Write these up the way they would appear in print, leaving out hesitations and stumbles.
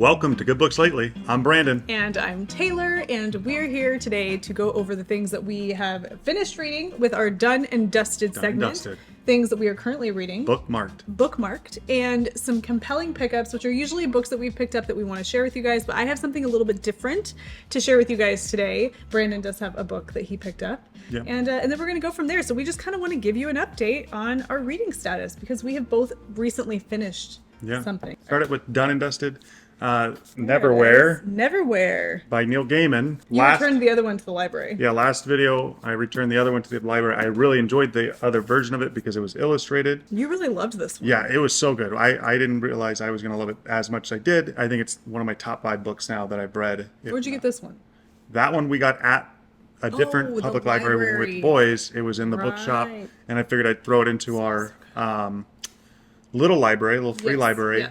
Welcome to Good Books Lately. I'm Brandon. And I'm Taylor, and we're here today to go over the things that we have finished reading with our Done and Dusted segment. Things that we are currently reading. Bookmarked. And some compelling pickups, which are usually books that we've picked up that we want to share with you guys, but I have something a little bit different to share with you guys today. Brandon does have a book that he picked up. Yep. And then we're going to go from there. So we just kind of want to give you an update on our reading status because we have both recently finished something. Started with Done and Dusted. Neverwhere by Neil Gaiman. You returned the other one to the library. Yeah, last video I returned the other one to the library. I really enjoyed the other version of it because it was illustrated. You really loved this one. Yeah, it was so good. I didn't realize I was going to love it as much as I did. I think it's one of my top 5 books now that I've read. Where'd you get this one? That one we got at a different public library with boys. It was in the bookshop, and I figured I'd throw it into our little free library. Yeah.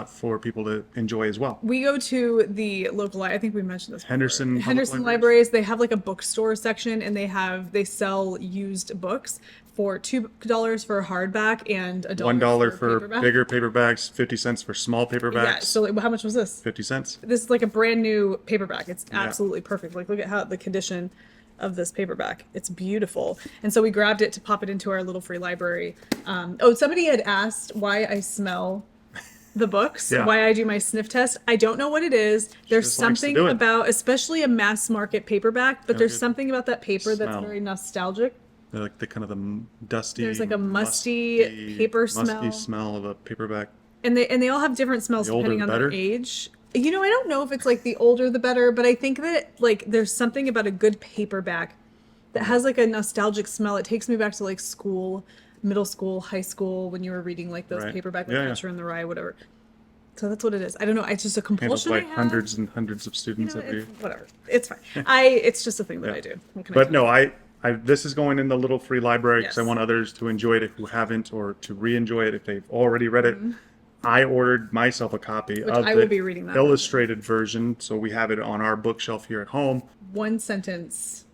For people to enjoy as well. We go to the local, I think we mentioned this before. Henderson Libraries. They have like a bookstore section, and they sell used books for $2 for a hardback and $1 for bigger paperbacks, 50 cents for small paperbacks. Yeah, so like, how much was this? 50 cents. This is like a brand new paperback. It's absolutely perfect. Like, look at how the condition of this paperback. It's beautiful. And so we grabbed it to pop it into our little free library. Somebody had asked why I smell the books, why I do my sniff test. I don't know what it is. There's something about, especially a mass market paperback, but there's something about that paper that's very nostalgic. They're like the kind of the dusty. There's like a musty paper smell. Musty smell of a paperback. And they all have different smells depending on their age. You know, I don't know if it's like the older the better, but I think that like there's something about a good paperback that has like a nostalgic smell. It takes me back to like school, middle school, high school, when you were reading like those paperback, like Catcher in the Rye, whatever. So that's what it is. I don't know. It's just a compulsion. Like hundreds and hundreds of students every year. Whatever. It's fine. It's just a thing that I do. This is going in the little free library because I want others to enjoy it who haven't, or to re-enjoy it if they've already read it. I ordered myself a copy of the illustrated version, so we have it on our bookshelf here at home. One sentence.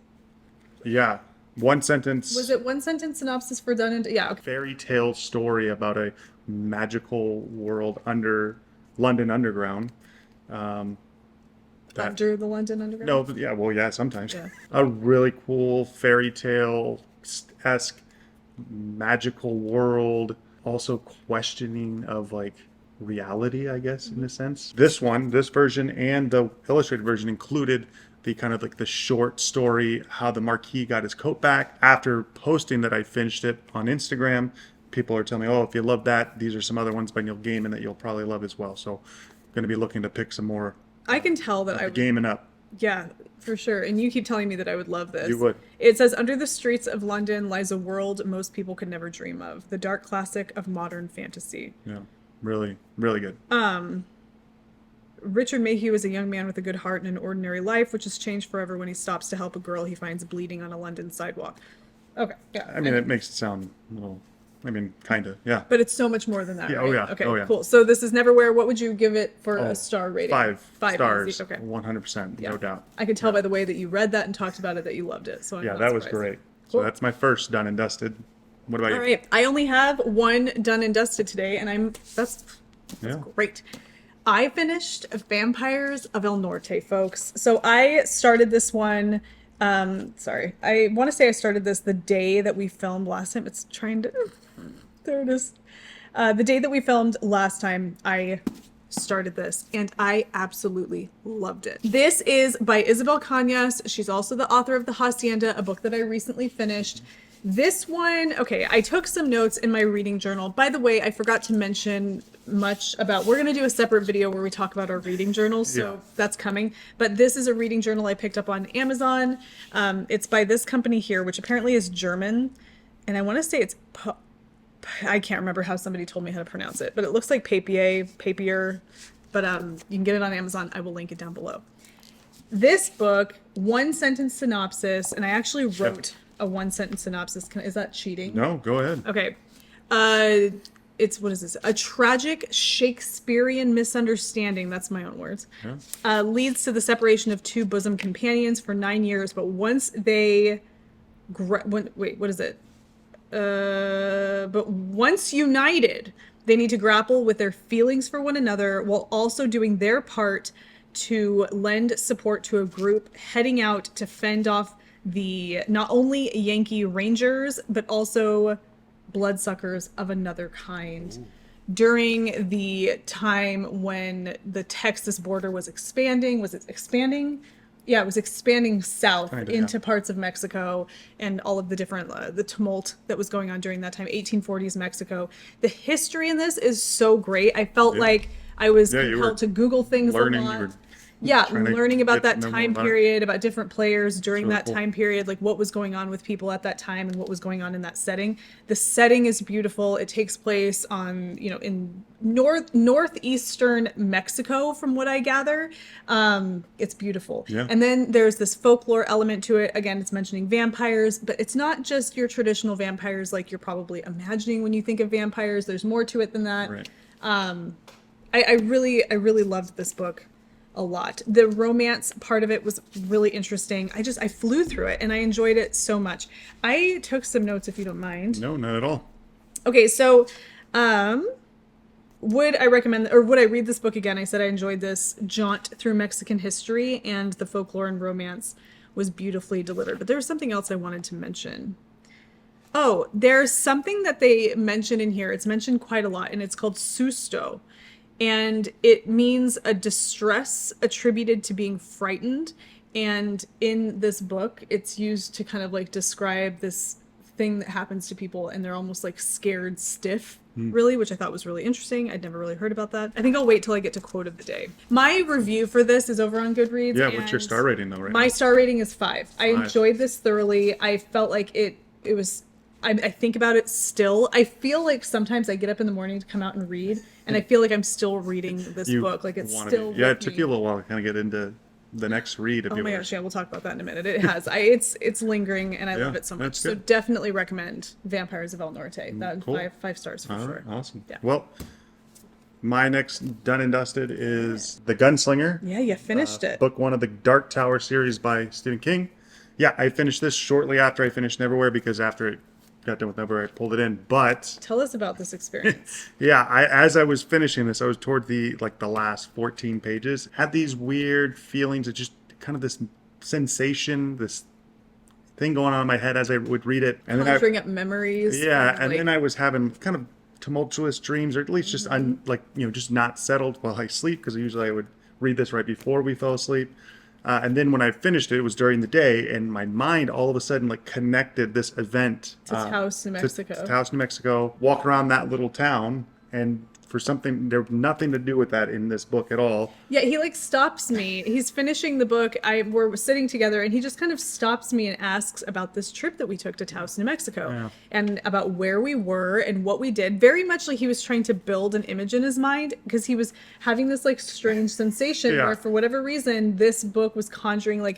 Yeah. One sentence. Was it one sentence synopsis for Done and... Yeah. Okay. Fairy tale story about a magical world under London Underground. Under the London Underground? No, sometimes. Yeah. A really cool fairy tale-esque magical world. Also questioning of like reality, I guess, in a sense. This version and the illustrated version included the kind of like the short story, how the Marquis got his coat back. After posting that I finished it on Instagram, people are telling me, oh, if you love that, these are some other ones by Neil Gaiman that you'll probably love as well. So I'm going to be looking to pick some more. I can tell that I would. Gaiman up. Yeah, for sure. And you keep telling me that I would love this. You would. It says, under the streets of London lies a world most people could never dream of. The dark classic of modern fantasy. Yeah, really, really good. Richard Mayhew is a young man with a good heart and an ordinary life, which is changed forever when he stops to help a girl he finds bleeding on a London sidewalk. Okay, yeah. I mean, it makes it sound a little... kind of, yeah. But it's so much more than that, yeah, right? Oh, yeah. Okay, oh, yeah. Cool. So this is Neverwhere. What would you give it for a star rating? 5 stars. Easy. Okay. 100%, no doubt. I could tell by the way that you read that and talked about it that you loved it. So that was great. Cool. So that's my first Done and Dusted. What about you? All right. I only have one Done and Dusted today, and that's great. I finished Vampires of El Norte, folks. So I started this one... I want to say I started this the day that we filmed last time. It's trying to... There it is. The day that we filmed last time, I started this, and I absolutely loved it. This is by Isabel Cañas. She's also the author of The Hacienda, a book that I recently finished. This one, I took some notes in my reading journal. By the way, I forgot to mention much about... We're going to do a separate video where we talk about our reading journals, so that's coming. But this is a reading journal I picked up on Amazon. It's by this company here, which apparently is German. And I want to say it's... I can't remember how somebody told me how to pronounce it, but it looks like papier. But you can get it on Amazon. I will link it down below. This book, one sentence synopsis, and I actually wrote a one sentence synopsis. Is that cheating? No, go ahead. Okay. It's, what is this? A tragic Shakespearean misunderstanding, that's my own words, leads to the separation of two bosom companions for 9 years. But once they, wait, what is it? But once united, They need to grapple with their feelings for one another while also doing their part to lend support to a group heading out to fend off the not only Yankee Rangers, but also bloodsuckers of another kind. During the time when the Texas border was expanding. Was it expanding? Yeah, it was expanding south into parts of Mexico and all of the different, the tumult that was going on during that time, 1840s Mexico. The history in this is so great. I felt like I was compelled to Google things a lot. Learning about that time period, about different players during that time period, like what was going on with people at that time and what was going on in that setting. The setting is beautiful. It takes place on, in northeastern Mexico, from what I gather. It's beautiful. Yeah. And then there's this folklore element to it. Again, it's mentioning vampires, but it's not just your traditional vampires like you're probably imagining when you think of vampires. There's more to it than that. Right. I really loved this book a lot. The romance part of it was really interesting. I flew through it and I enjoyed it so much. I took some notes if you don't mind. No, not at all. Okay, so would I recommend, or would I read this book again? I said I enjoyed this jaunt through Mexican history, and the folklore and romance was beautifully delivered. But there was something else I wanted to mention. Oh, there's something that they mention in here. It's mentioned quite a lot, and it's called susto. And it means a distress attributed to being frightened. And in this book, it's used to kind of like describe this thing that happens to people and they're almost like scared stiff, really, which I thought was really interesting. I'd never really heard about that. I think I'll wait till I get to quote of the day. My review for this is over on Goodreads. Yeah, what's your star rating though, right My star rating is 5. I enjoyed this thoroughly. I felt like it was... I think about it still. I feel like sometimes I get up in the morning to come out and read, and I feel like I'm still reading this book. Like it's still... Yeah, it took you a little while to kind of get into the next read. Oh my gosh, yeah, we'll talk about that in a minute. It has. It's lingering, and I love it so much. So definitely recommend Vampires of El Norte. That cool. five stars for sure. Awesome. Yeah. Well, my next done and dusted is The Gunslinger. Yeah, you finished it. Book 1 of the Dark Tower series by Stephen King. Yeah, I finished this shortly after I finished Neverwhere, because after it got done with Neverwhere, I pulled it in. But tell us about this experience. Yeah, as I was finishing this, I was toward the last 14 pages. Had these weird feelings of just kind of this sensation, this thing going on in my head as I would read it, and conjuring up memories. Yeah, and then I was having kind of tumultuous dreams, or at least just just not settled while I sleep, because usually I would read this right before we fell asleep. And then when I finished it, it was during the day, and my mind all of a sudden connected this event to Taos, New Mexico. To Taos, New Mexico. Walk around that little town, and for something, there was nothing to do with that in this book at all. Yeah, he stops me. He's finishing the book. We're sitting together, and he just kind of stops me and asks about this trip that we took to Taos, New Mexico, and about where we were and what we did. Very much like he was trying to build an image in his mind, because he was having this strange sensation where, for whatever reason, this book was conjuring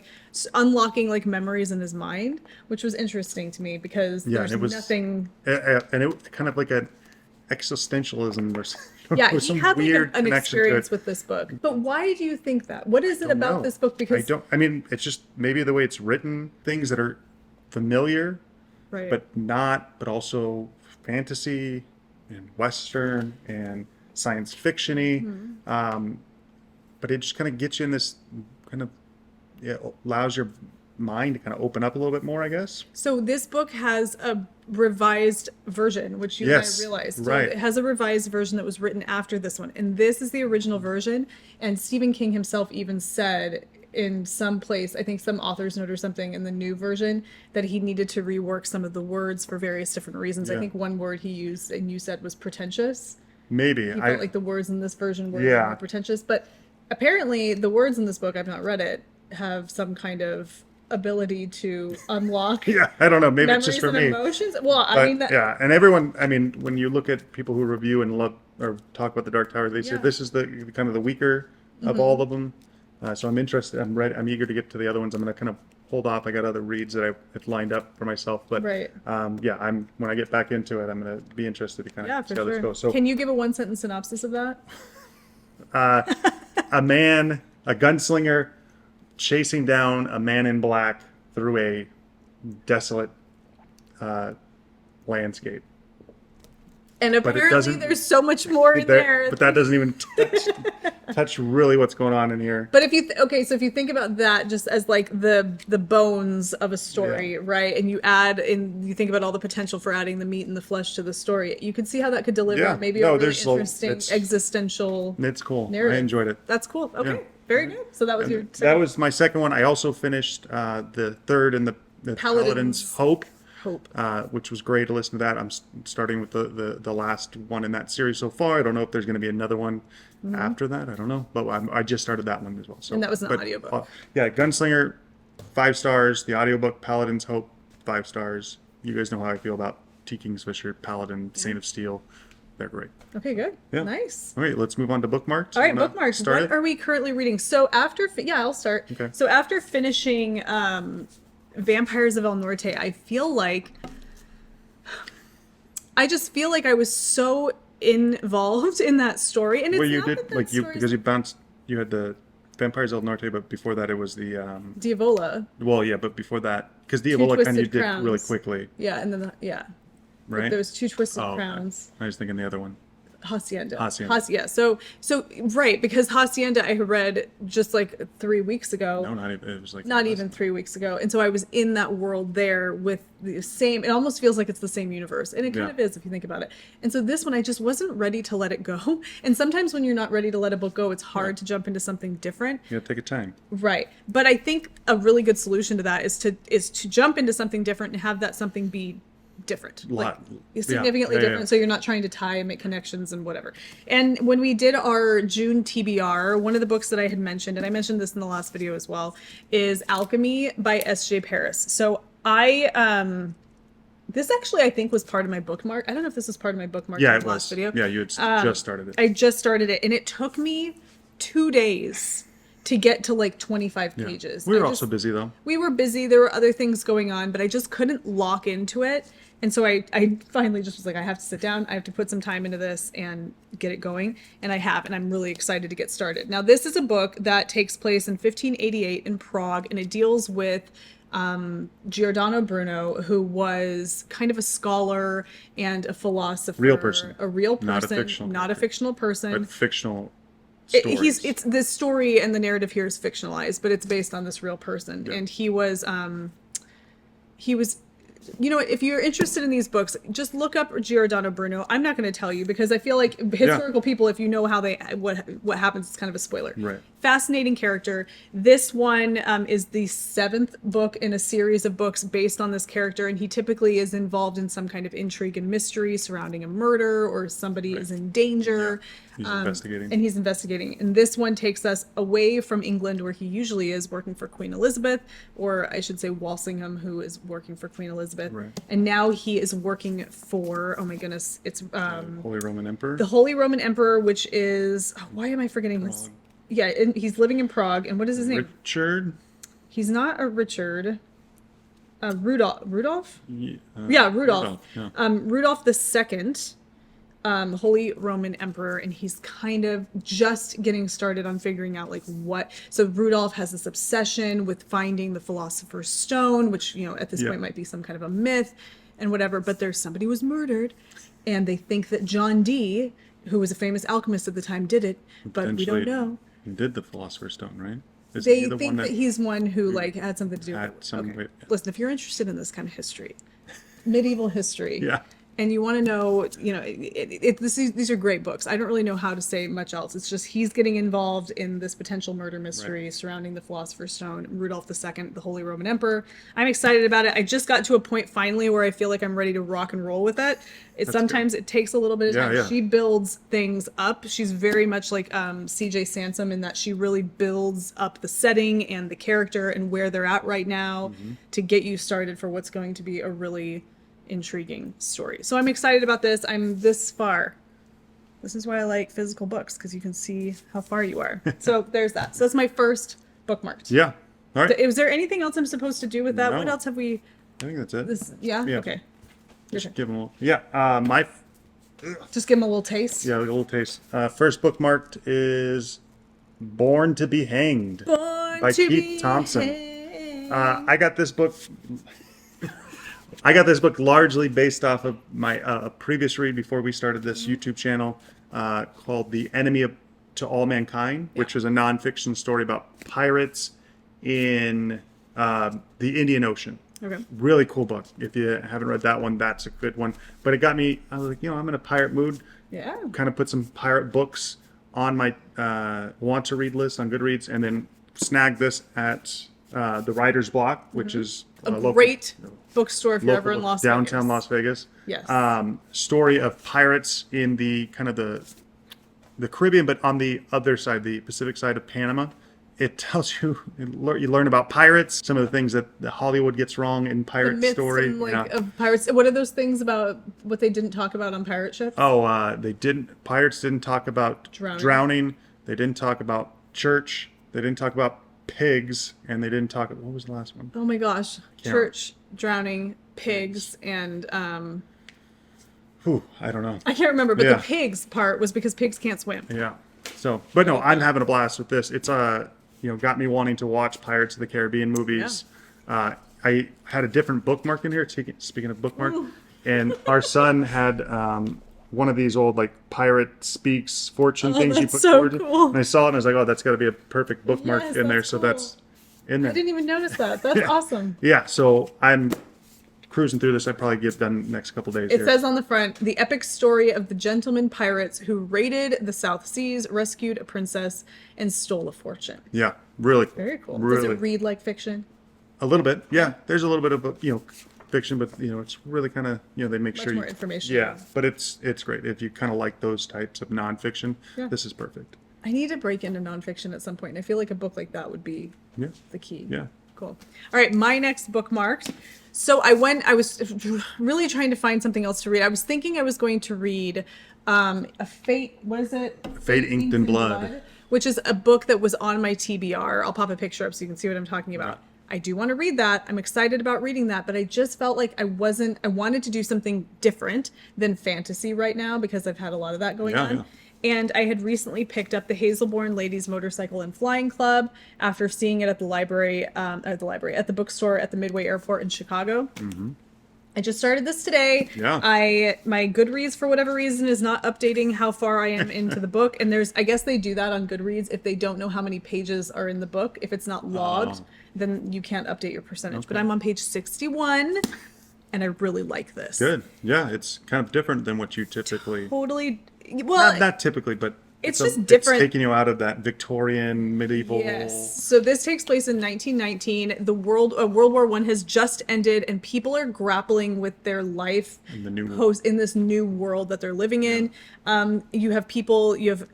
unlocking memories in his mind, which was interesting to me, because there's nothing. And it kind of like an existentialism or something. Yeah, he had an experience with this book. But why do you think that? What is it about this book? Because it's just maybe the way it's written, things that are familiar, right, but also fantasy and Western and science fiction-y. But it just kind of gets you in this kind of, allows your mind to kind of open up a little bit more, I guess. So this book has a revised version, which you and I realized. So it has a revised version that was written after this one, and this is the original version. And Stephen King himself even said in some place, I think some author's note or something in the new version, that he needed to rework some of the words for various different reasons. I think one word he used and you said was pretentious. Maybe. He felt like the words in this version were more pretentious, but apparently the words in this book, I've not read it, have some kind of ability to unlock I don't know, maybe it's just for me, emotions. Well, and everyone, when you look at people who review and love or talk about the Dark Tower, they say this is the kind of the weaker of all of them. So I'm interested, I'm eager to get to the other ones. I'm going to kind of hold off. I got other reads that I've lined up for myself, but when I get back into it, I'm going to be interested to kind of see how this goes. So can you give a 1-sentence synopsis of that? A gunslinger chasing down a man in black through a desolate landscape. And But it apparently doesn't- there's so much more in there. But that doesn't even touch really what's going on in here. But if you so if you think about that just as like the bones of a story, Yeah. right? And you add in, you think about all the potential for adding the meat and the flesh to the story, you could see how that could deliver Yeah. maybe No, a really there's interesting it's existential cool. narrative. I enjoyed it. That's cool. Okay, Yeah. very good. So that was your That second was my second one. I also finished the third in the Paladin's Hope. hope. Which was great to listen to that. I'm starting with the last one in that series so far. I don't know if there's going to be another one after that. I don't know, but I just started that one as well. So, And that was an but, audiobook. Yeah, Gunslinger, 5 stars. The audiobook Paladin's Hope, 5 stars. You guys know how I feel about T. Kingfisher, Paladin, Saint of Steel. They're great. Okay, good. Yeah. Nice. All right, let's move on to Bookmarked. All right, Wanna bookmarks. start What it? are we currently reading? So after, I'll start. Okay. So after finishing Vampires of El Norte, I just feel like I was so involved in that story, and it's Well, you not did that like you story's- because you bounced. You had the Vampires del Norte, but before that it was the Diavola. well, yeah, but before that because Diavola kind of you Twisted did Crowns. really quickly, Yeah, and then right? there was 2 Twisted Oh, okay. Crowns. I was thinking the other one. Hacienda. Hacienda. Yeah. So right, because Hacienda I read just like 3 weeks ago. No, not even. It was like Not even 3 weeks ago. And so I was in that world there with the same, it almost feels like it's the same universe. And it kind Yeah. of is if you think about it. And so this one, I just wasn't ready to let it go. And sometimes when you're not ready to let a book go, it's hard to jump into something different. You gotta take your time. Right. But I think a really good solution to that is to jump into something different and have that something be different, significantly Yeah. different, so you're not trying to tie and make connections and whatever. And when we did our June TBR, one of the books that I had mentioned, and I mentioned this in the last video as well, is Alchemy by S.J. Paris. So this actually I think was part of my bookmark. I don't know if this was part of my bookmark Yeah, in it the was. last video. Yeah, you had just started it. I just started it, and it took me 2 days to get to like 25 Yeah. pages. We were I also busy though. We were busy. There were other things going on, but I just couldn't lock into it. And so I finally just was like, I have to sit down. I have to put some time into this and get it going. And I have, and I'm really excited to get started. Now, this is a book that takes place in 1588 in Prague, and it deals with Giordano Bruno, who was kind of a scholar and a philosopher. Real person. A real Not a person. fictional Not a character. fictional person. But fictional stories. It's this story and the narrative here is fictionalized, but it's based on this real person. Yeah. And he was you know, if you're interested in these books, just look up Giordano Bruno. I'm not going to tell you because I feel like historical people, if you know how what happens, it's kind of a spoiler. Right. Fascinating character. This one is the 7th book in a series of books based on this character, and he typically is involved in some kind of intrigue and mystery surrounding a murder or somebody is in danger. He's investigating. And he's investigating. And this one takes us away from England, where he usually is working for Queen Elizabeth, or I should say Walsingham, who is working for Queen Elizabeth. Right. And now he is working for, oh my goodness, it's Holy Roman Emperor. the Holy Roman Emperor, which is, why am I forgetting his? Prague. Yeah, and he's living in Prague. And what is his name? Richard. He's not a Richard. Rudolph? Yeah, Rudolph. Yeah. Rudolph II, Holy Roman Emperor, and he's kind of just getting started on figuring out like what. So Rudolph has this obsession with finding the Philosopher's Stone, which, you know, at this Yeah. point might be some kind of a myth and whatever, but there's somebody was murdered, and they think that John Dee, who was a famous alchemist at the time, did it, but we don't Potentially know. He did the Philosopher's Stone, right? Is They he the think one that he's one who like had something to do had with it. some Okay. way- Listen, if you're interested in this kind of history, medieval history, Yeah. and you want to know, you know, these are great books. I don't really know how to say much else. It's just he's getting involved in this potential murder mystery surrounding the Philosopher's Stone, Rudolph II, the Holy Roman Emperor. I'm excited about it. I just got to a point finally where I feel like I'm ready to rock and roll with it. Sometimes it takes a little bit of Yeah, time. yeah. She builds things up. She's very much like C.J. Sansom in that she really builds up the setting and the character and where they're at right now to get you started for what's going to be a really intriguing story. So I'm excited about this. I'm this far. This is why I like physical books, because you can see how far you are. So there's that. So that's my first bookmarked. Yeah. All right. Is there anything else I'm supposed to do with that? No. What else have we? I think that's it. Yeah. Yeah. Okay. Your turn. Give him a little. Yeah. Just give them a little taste. Yeah, a little taste. First bookmarked is Born to be Hanged Born by to Keith be Thompson. hanged. I got this book I got this book largely based off of my previous read before we started this YouTube channel called The Enemy to All Mankind, which was a nonfiction story about pirates in the Indian Ocean. Okay. Really cool book. If you haven't read that one, that's a good one. But it got me, I was like, I'm in a pirate mood. Yeah. Kind of put some pirate books on my want to read list on Goodreads, and then snagged this at the Writer's Block, which is A local, great bookstore if you're ever in local Las downtown Vegas. Las Vegas. Yes. Story of pirates in the kind of the Caribbean, but on the other side, the Pacific side of Panama. It tells you learn about pirates, some of the things that Hollywood gets wrong in The pirate myths story. and, of pirates. What are those things about what they didn't talk about on pirate ships? Pirates didn't talk about drowning. They didn't talk about church. They didn't talk about pigs, and they didn't talk. What was the last one? Oh my gosh. Church, drowning, pigs, and I don't know. I can't remember, but Yeah. the pigs part was because pigs can't swim. Yeah. So, but no, I'm having a blast with this. It's got me wanting to watch Pirates of the Caribbean movies. I had a different bookmark in here. Speaking of bookmark, and our son had one of these old like pirate speaks fortune things you that's put so forward. cool. And I saw it and I was like, oh, that's got to be a perfect bookmark Yes, in there. that's So cool. that's in I there. didn't even notice that. That's awesome. Yeah. So I'm cruising through this. I probably get done next couple days. It here. says on the front, the epic story of the gentleman pirates who raided the South Seas, rescued a princess, and stole a fortune. Yeah, really cool. Very cool. Really, Does it read like fiction? a little bit. Yeah, there's a little bit of fiction, but it's really kind of they make Much sure more you, information. Yeah, but it's great if you kind of like those types of nonfiction. Yeah. This is perfect. I need to break into nonfiction at some point, and I feel like a book like that would be Yeah, the key. yeah. Cool. All right, my next bookmarked. So I was really trying to find something else to read. I was thinking I was going to read a Fate, what is it? Fate Inked in Blood. Which is a book that was on my TBR. I'll pop a picture up so you can see what I'm talking about. I do want to read that. I'm excited about reading that, but I just felt like I wanted to do something different than fantasy right now because I've had a lot of that going on. Yeah. And I had recently picked up the Hazelborn Ladies Motorcycle and Flying Club after seeing it at the library, at the bookstore at the Midway Airport in Chicago. Mm-hmm. I just started this today. Yeah. My Goodreads, for whatever reason, is not updating how far I am into the book. And I guess they do that on Goodreads if they don't know how many pages are in the book. If it's not logged, then you can't update your percentage. But I'm on page 61, and I really like this. Good. Yeah, it's kind of different than what you typically. Totally. Well, Not typically, but it's just different. It's taking you out of that Victorian medieval. Yes. So this takes place in 1919. The World War I has just ended, and people are grappling with their life In the new in this new world that they're living in. You have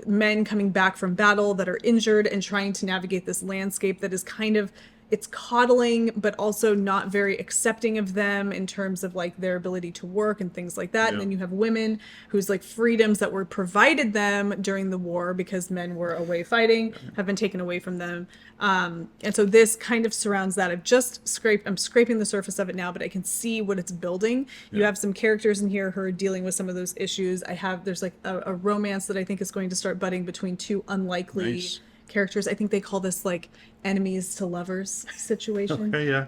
men coming back from battle that are injured and trying to navigate this landscape that is kind of, it's coddling, but also not very accepting of them in terms of like their ability to work and things like that. Yeah. And then you have women whose like freedoms that were provided them during the war because men were away fighting have been taken away from them. And so this kind of surrounds that. I'm scraping the surface of it now, but I can see what it's building. You have some characters in here who are dealing with some of those issues. There's like a romance that I think is going to start budding between two unlikely Nice. characters. I think they call this like enemies to lovers situation. Okay, yeah.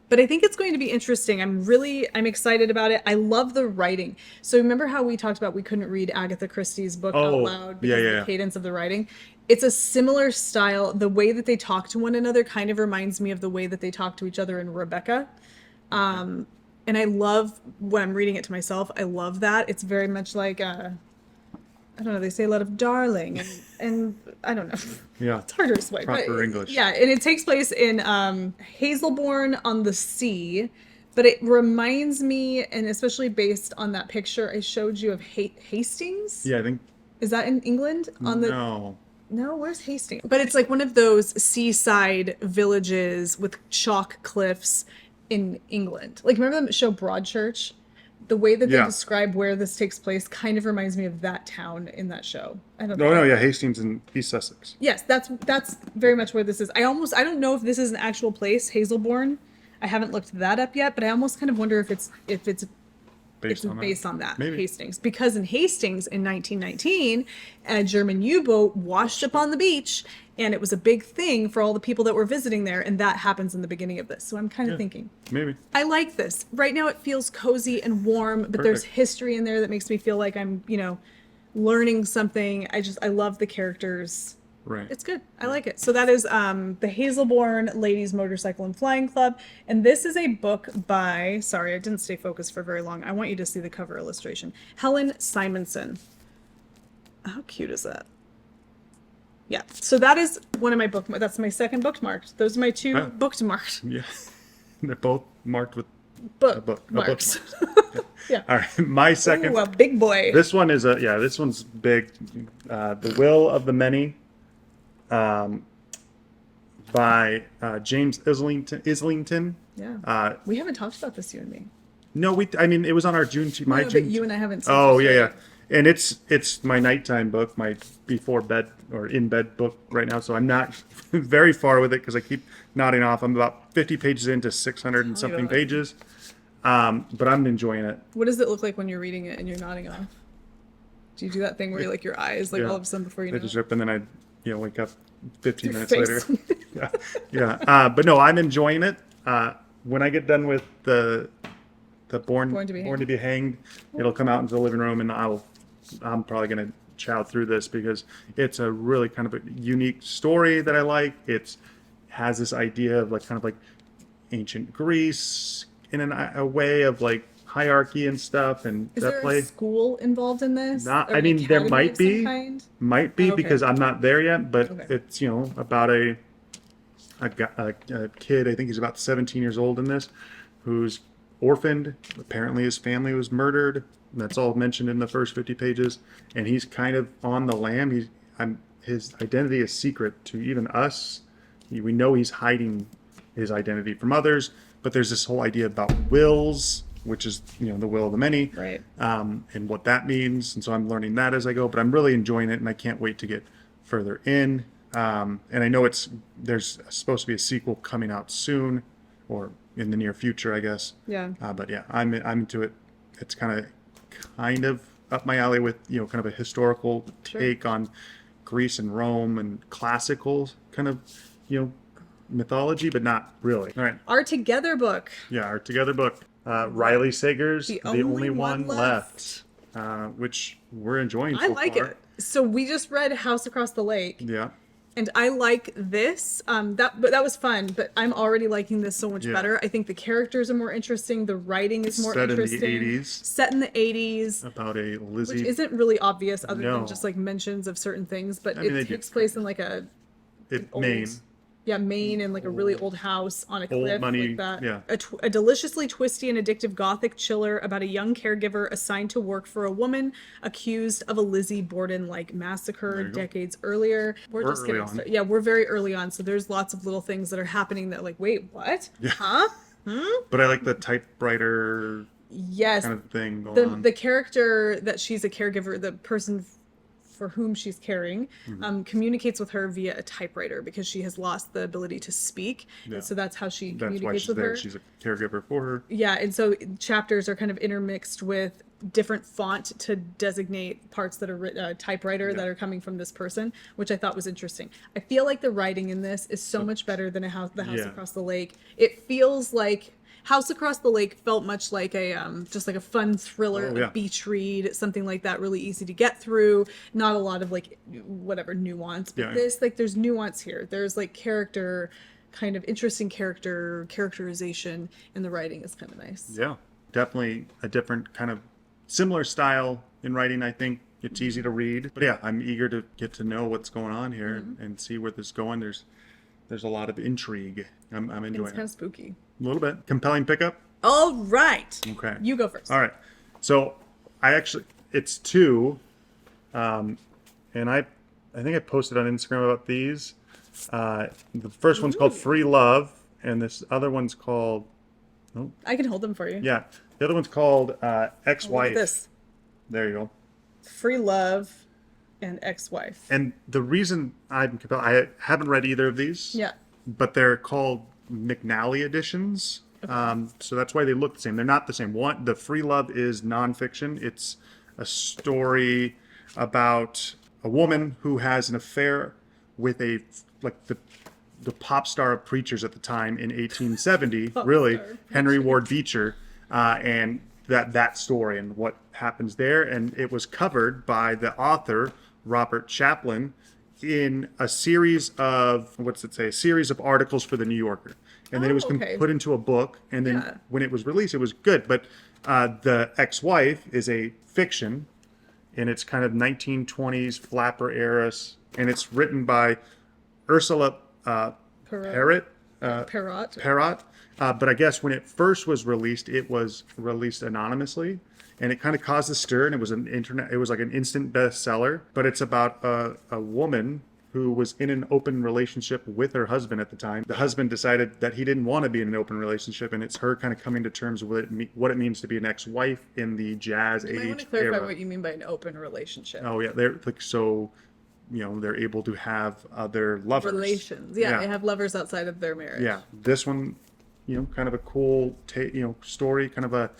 But I think it's going to be interesting. I'm excited about it. I love the writing. So remember how we talked about we couldn't read Agatha Christie's book out loud because of the cadence of the writing? It's a similar style. The way that they talk to one another kind of reminds me of the way that they talk to each other in Rebecca. And I love when I'm reading it to myself. I love that. It's very much like I don't know, they say a lot of darling and I don't know. Yeah. It's hard to explain. Proper English. Yeah, and it takes place in Hazelborn on the Sea, but it reminds me, and especially based on that picture I showed you of Hastings. Yeah, I think. Is that in England? No. No, where's Hastings? But it's like one of those seaside villages with chalk cliffs in England. Like remember the show Broadchurch? The way that they describe where this takes place kind of reminds me of that town in that show. I don't know. No, yeah, Hastings in East Sussex. Yes, that's very much where this is. I don't know if this is an actual place, Hazelborn. I haven't looked that up yet, but I almost kind of wonder if it's based on that. based on that, Maybe. Hastings. Because in Hastings in 1919, a German U-boat washed up on the beach, and it was a big thing for all the people that were visiting there, and that happens in the beginning of this. So I'm kind of thinking, Maybe. I like this. Right now it feels cozy and warm, but there's Perfect. history in there that makes me feel like I'm, learning something. I love the characters. Right. It's good. I like it. So that is the Hazelbourne Ladies Motorcycle and Flying Club. And this is a book by, sorry, I didn't stay focused for very long. I want you to see the cover illustration. Helen Simonson. How cute is that? Yeah. So that is one of my that's my second bookmarked. Those are my two Oh. bookmarked. Yeah. They're both marked with Bookmarks. Yeah. All right. My second. Ooh, a big boy. This one is this one's big. The Will of the Many, by James Islington. Yeah. We haven't talked about this, you and me. No, I mean, it was on our June. My No, June. but you and I haven't seen Oh this yeah, yet. yeah. And it's my nighttime book, my before bed or in bed book right now. So I'm not very far with it because I keep nodding off. I'm about 50 pages into 600 and something about it. pages. But I'm enjoying it. What does it look like when you're reading it and you're nodding off? Do you do that thing where you your eyes Yeah. all of a sudden before you I know just it? rip and then I wake up 15 Your minutes face. later. Yeah, yeah. But no, I'm enjoying it. When I get done with the Born to Be Hanged, it'll come out into the living room, and I'm probably gonna chow through this because it's a really kind of a unique story that I like. It has this idea of kind of ancient Greece in a way of hierarchy and stuff, and Is that there play. a school involved in this? Not, Or I an mean, there academy might of some be, kind? might be Okay. because I'm not there yet. But Okay. it's about a kid. I think he's about 17 years old in this, who's orphaned. Apparently, his family was murdered. That's all mentioned in the first 50 pages, and he's kind of on the lam. His identity is secret to even us. We know he's hiding his identity from others, but there's this whole idea about wills, which is the will of the many, Right. and what that means. And so I'm learning that as I go, but I'm really enjoying it, and I can't wait to get further in. And I know there's supposed to be a sequel coming out soon, or in the near future, I guess. Yeah. But yeah, I'm into it. It's kind of up my alley with kind of a historical take on Greece and Rome and classical kind of mythology, but not really. All right. Our Together book. Yeah, our Together book. Riley Sager's The The Only Only One One Left, which we're enjoying I so like far. it. So we just read House Across the Lake, Yeah. and I like this. That was fun, but I'm already liking this so much Yeah. better. I think the characters are more interesting. The writing is more Set in the interesting. 80s. Set in the 80s. About a Which Lizzie. isn't really obvious other No. than just mentions of certain things, but I mean, they it do takes place in old, Maine. yeah, Maine, and a really old house on a cliff money, like that. yeah. A deliciously twisty and addictive gothic chiller about a young caregiver assigned to work for a woman accused of a Lizzie Borden-like massacre There you go. decades earlier. We're just early getting on. started. Yeah, we're very early on, so there's lots of little things that are happening that wait, what? Yeah. Huh? But I like the typewriter Yes. kind of thing going on. The character that she's a caregiver, the person for whom she's caring, Mm-hmm. communicates with her via a typewriter because she has lost the ability to speak. Yeah. And so that's how she That's why communicates she's with there. her. She's a caregiver for her. Yeah, and so chapters are kind of intermixed with different font to designate parts that are typewriter that are coming from this person, which I thought was interesting. I feel like the writing in this is so much better than the House Yeah. Across the Lake. It feels like House Across the Lake felt much like just like a fun thriller, Oh, yeah. a beach read, something like that, really easy to get through. Not a lot of whatever nuance, but Yeah. this there's nuance here. There's character, kind of interesting characterization, and the writing is kind of nice. Yeah. Definitely a different kind of similar style in writing, I think. It's easy to read. But yeah, I'm eager to get to know what's going on here and see where this is going. There's a lot of intrigue. I'm And enjoying it's kind it. of spooky. A little bit. Compelling pickup. All right. Okay. You go first. All right. So it's two, and I think I posted on Instagram about these. The first one's called Free Love, and this other one's called I can hold them for you. the other one's called Look at Ex-Wife. this. There you go. Free Love and Ex-Wife. And the reason I'm compelled, I haven't read either of these. Yeah. But they're called McNally editions. So that's why they look the same. They're not the same. One, the Free Love is nonfiction. It's a story about a woman who has an affair with the pop star of preachers at the time in 1870. Really, Henry Ward Beecher, and that story and what happens there. And it was covered by the author Robert Chaplin in a series of a series of articles for the New Yorker. And then it was put into a book, and then when it was released, it was good. But the ex-wife is a fiction, and it's kind of 1920s flapper era, and it's written by Ursula Perrott. But I guess when it first was released, it was released anonymously, and it kind of caused a stir, and it was like an instant bestseller. But it's about a woman who was in an open relationship with her husband at the time. The husband decided that he didn't want to be in an open relationship, and it's her kind of coming to terms with what it means to be an ex-wife in the jazz age era. I want to clarify what you mean by an open relationship. Oh yeah, they're like so. They're able to have other lovers. Relations. Yeah, they have lovers outside of their marriage. Yeah. This one, kind of a cool, story, kind of a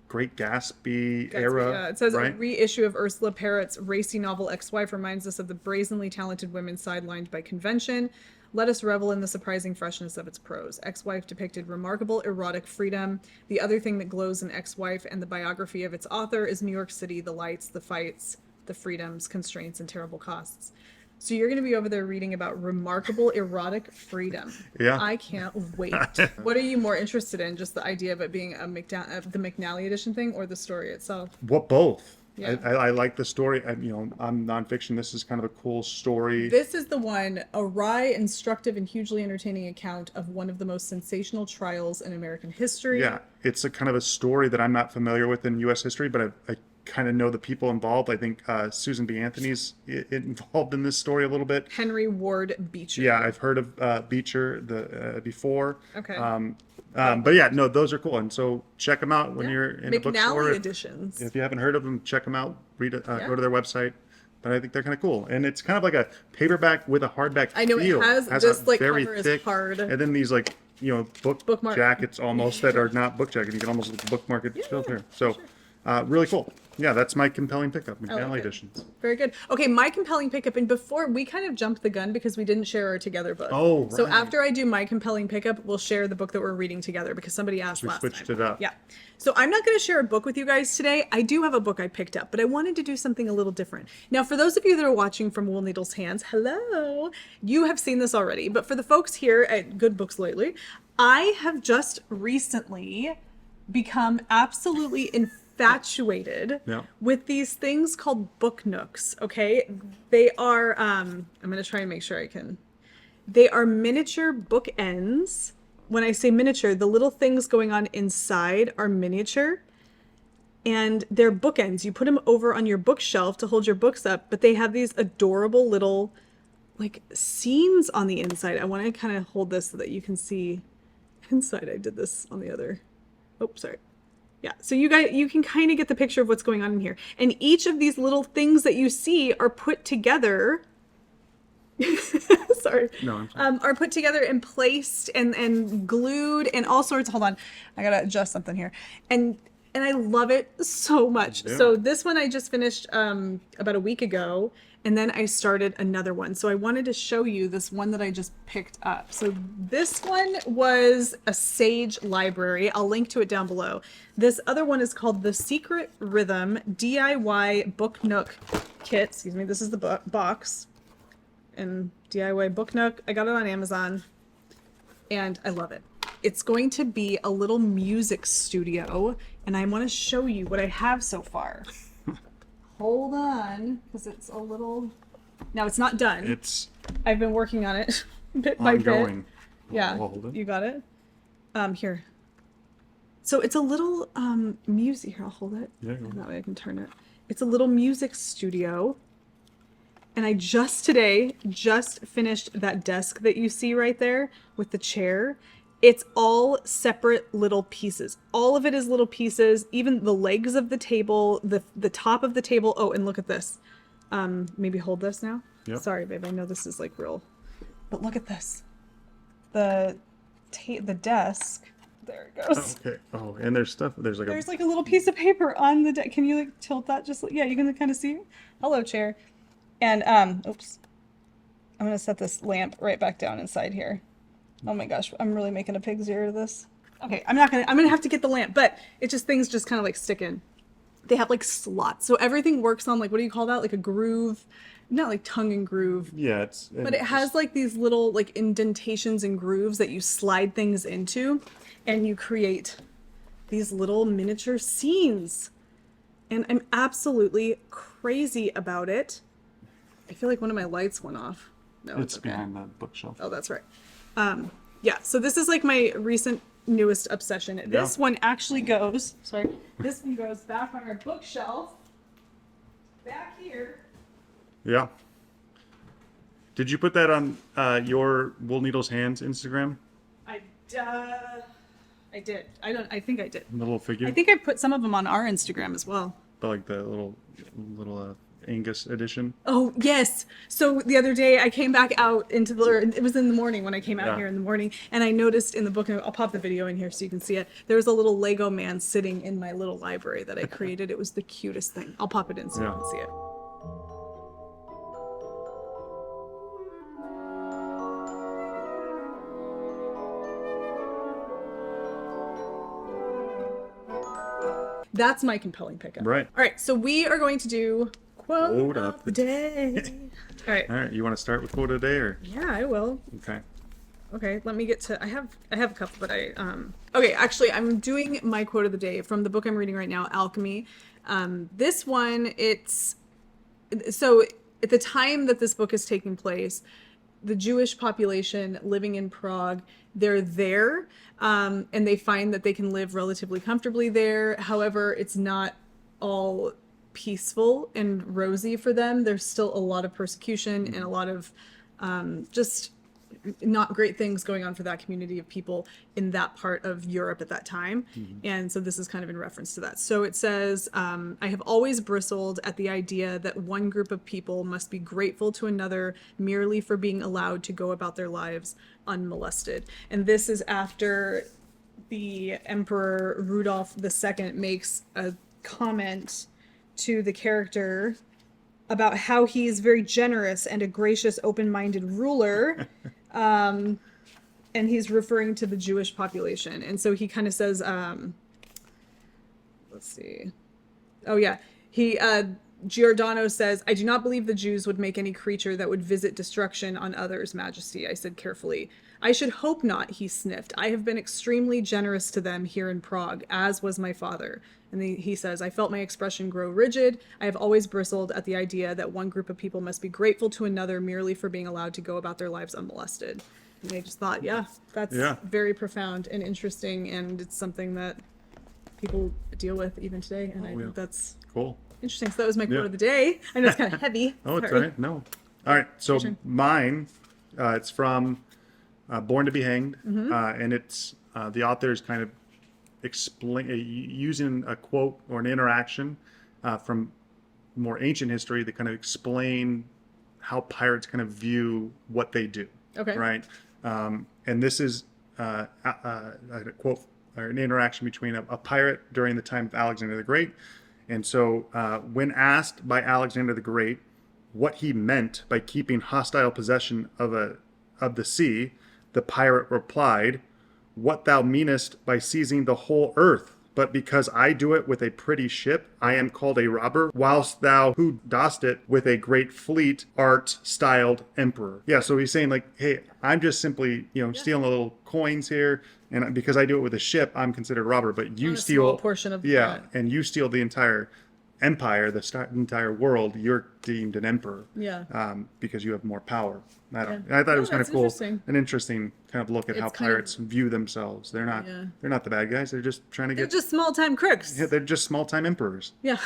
Great Gatsby era. Yeah, it says right? a reissue of Ursula Perrott's racy novel Ex-Wife reminds us of the brazenly talented women sidelined by convention. Let us revel in the surprising freshness of its prose. Ex-Wife depicted remarkable erotic freedom. The other thing that glows in Ex-Wife and the biography of its author is New York City, the lights, the fights, the freedoms, constraints, and terrible costs. So you're going to be over there reading about remarkable erotic freedom. Yeah. I can't wait. What are you more interested in? Just the idea of it being the McNally edition thing, or the story itself? Well, both. Yeah. I like the story. I'm nonfiction. This is kind of a cool story. This is the one, a wry, instructive, and hugely entertaining account of one of the most sensational trials in American history. Yeah, it's a kind of a story that I'm not familiar with in U.S. history, but I kind of know the people involved. I think Susan B. Anthony's involved in this story a little bit. Henry Ward Beecher. Yeah, I've heard of Beecher before. Okay. But yeah, no, those are cool, and so check them out when you're in a bookstore. McNally editions. If you haven't heard of them, check them out. Go to their website. But I think they're kind of cool, and it's kind of like a paperback with a hardback. I know feel. It has this like very cover thick, is hard, and then these like bookmark jackets almost that are not book jackets. You can almost bookmark it filter. So really cool. Yeah, that's my compelling pickup, McNally editions. Very good. Okay, my compelling pickup, and before we kind of jumped the gun because we didn't share our together book. Oh, right. So after I do my compelling pickup, we'll share the book that we're reading together because somebody asked last time. We switched it up. Yeah. So I'm not going to share a book with you guys today. I do have a book I picked up, but I wanted to do something a little different. Now, for those of you that are watching from Wool Needle's Hands, hello, you have seen this already. But for the folks here at Good Books Lately, I have just recently become absolutely infatuated with these things called book nooks. Okay, they are I'm gonna try and make sure I can. They are miniature bookends. When I say miniature, the little things going on inside are miniature, and they're bookends. You put them over on your bookshelf to hold your books up, but they have these adorable little like scenes on the inside. I want to kind of hold this so that you can see inside. I did this on the other. Oh, sorry. Yeah, so you can kind of get the picture of what's going on in here. And each of these little things that you see are put together. Sorry. No, I'm sorry. Are put together and placed and glued and all sorts. Hold on, I gotta adjust something here. And I love it so much. Yeah. So this one I just finished about a week ago, and then I started another one. So I wanted to show you this one that I just picked up. So this one was a Sage library. I'll link to it down below. This other one is called The Secret Rhythm DIY Book Nook Kit. Excuse me, this is the box. And DIY Book Nook. I got it on Amazon, and I love it. It's going to be a little music studio, and I want to show you what I have so far. Hold on, because it's a little... Now, it's not done. I've been working on it bit by bit. Yeah, you got it? Here. So it's a little music... Here, I'll hold it. Yeah, and that way I can turn it. It's a little music studio. And I just finished that desk that you see right there with the chair. It's all separate little pieces. All of it is little pieces, even the legs of the table, the top of the table. Oh, and look at this. Maybe hold this now. Yep. Sorry, babe. I know this is like real, but look at this. The desk There it goes. Okay. Oh, and there's stuff. There's like There's like a little piece of paper on the deck. Can you like tilt that? Just yeah, you can kind of see. Hello, chair. And oops. I'm gonna set this lamp right back down inside here. Oh my gosh, I'm really making a pig's ear of this. Okay, I'm gonna have to get the lamp, but it just things just kind of like stick in. They have like slots, so everything works on like, what do you call that? Like a groove, not like tongue and groove. Yeah, But it has like these little like indentations and grooves that you slide things into, and you create these little miniature scenes. And I'm absolutely crazy about it. I feel like one of my lights went off. No, it's okay. behind the bookshelf. Oh, that's right. Yeah, so this is like my recent newest obsession. This one actually goes, this one goes back on our bookshelf, back here. Yeah. Did you put that on your Wool Needles Hands Instagram? I did. I think I did. The little figure? I think I put some of them on our Instagram as well. But like the little Angus edition? Oh, yes. So the other day I came back out into it was in the morning when I came out here in the morning, and I noticed in the book, and I'll pop the video in here so you can see it, there was a little Lego man sitting in my little library that I created. It was the cutest thing. I'll pop it in so you can see it. That's my compelling pickup. Right. All right, so we are going to do quote of the day. All right. All right, you want to start with quote of the day, or? Yeah, I will. Okay. Let me get to. I have a couple, but Okay, actually, I'm doing my quote of the day from the book I'm reading right now, Alchemy. This one, so at the time that this book is taking place, the Jewish population living in Prague, they're there, and they find that they can live relatively comfortably there. However, it's not all peaceful and rosy for them. There's still a lot of persecution and a lot of just not great things going on for that community of people in that part of Europe at that time. And so this is kind of in reference to that. So it says, I have always bristled at the idea that one group of people must be grateful to another merely for being allowed to go about their lives unmolested. And this is after the Emperor Rudolph II makes a comment to the character about how he's very generous and a gracious, open-minded ruler. And he's referring to the Jewish population. And so he kind of says, let's see. Oh, yeah. Giordano says, I do not believe the Jews would make any creature that would visit destruction on others, Majesty. I said carefully. I should hope not, he sniffed. I have been extremely generous to them here in Prague, as was my father. And he says, I felt my expression grow rigid. I have always bristled at the idea that one group of people must be grateful to another merely for being allowed to go about their lives unmolested. And I just thought, that's very profound and interesting, and it's something that people deal with even today. And I think that's cool. Interesting. So that was my quote of the day. I know it's kind of heavy. Oh, it's all right. No. All right. So mine, it's from Born to be Hanged, and it's the author's kind of using a quote or an interaction from more ancient history that kind of explain how pirates kind of view what they do. Okay. Right. And this is a quote or an interaction between a pirate during the time of Alexander the Great. And so when asked by Alexander the Great what he meant by keeping hostile possession of the sea, the pirate replied, "What thou meanest by seizing the whole earth, but because I do it with a pretty ship, I am called a robber, whilst thou who dost it with a great fleet art styled emperor." Yeah, so he's saying like, hey, I'm just simply, stealing a little coins here, and because I do it with a ship, I'm considered a robber, but you steal a small portion of that. And you steal the entire empire, the entire world, you're deemed an emperor. Yeah. Because you have more power. I thought it was kind of cool. An interesting kind of look at how pirates view themselves. They're not the bad guys. They're just trying to They're just small-time crooks. Yeah, they're just small-time emperors. Yeah.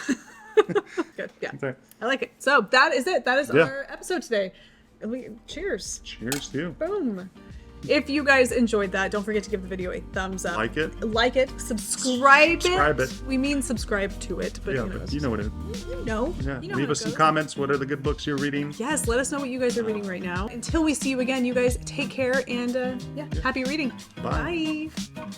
Good. Yeah. Okay. I like it. So that is it. That is our episode today. Cheers. Cheers to you. Boom. If you guys enjoyed that, don't forget to give the video a thumbs up. Like it, subscribe it. We mean subscribe to it, but you know what it is. You know. Yeah. Leave us some comments. What are the good books you're reading? Yes, let us know what you guys are reading right now. Until we see you again, you guys take care and happy reading. Bye. Bye.